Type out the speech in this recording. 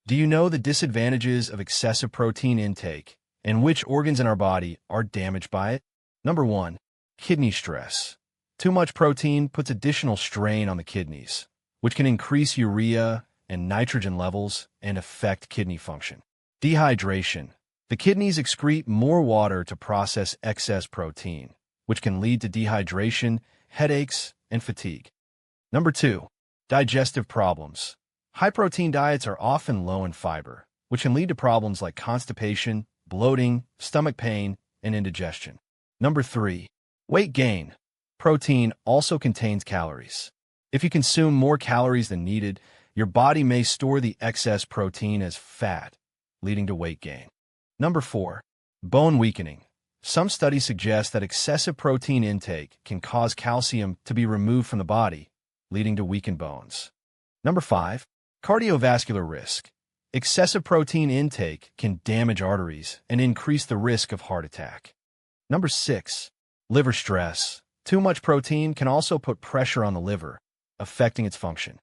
Do you know the disadvantages of excessive protein intake and which organs in our body are damaged by it? Number 1. Kidney stress. Too much protein puts additional strain on the kidneys, which can increase urea and nitrogen levels and affect kidney function. Dehydration. The kidneys excrete more water to process excess protein, which can lead to dehydration, headaches, and fatigue. Number 2. Digestive problems. High-protein diets are often low in fiber, which can lead to problems like constipation, bloating, stomach pain, and indigestion. Number 3. Weight gain. Protein also contains calories. If you consume more calories than needed, your body may store the excess protein as fat, leading to weight gain. Number 4. Bone weakening. Some studies suggest that excessive protein intake can cause calcium to be removed from the body, leading to weakened bones. Number 5. Cardiovascular risk. Excessive protein intake can damage arteries and increase the risk of heart attack. Number 6. Liver stress. Too much protein can also put pressure on the liver, affecting its function.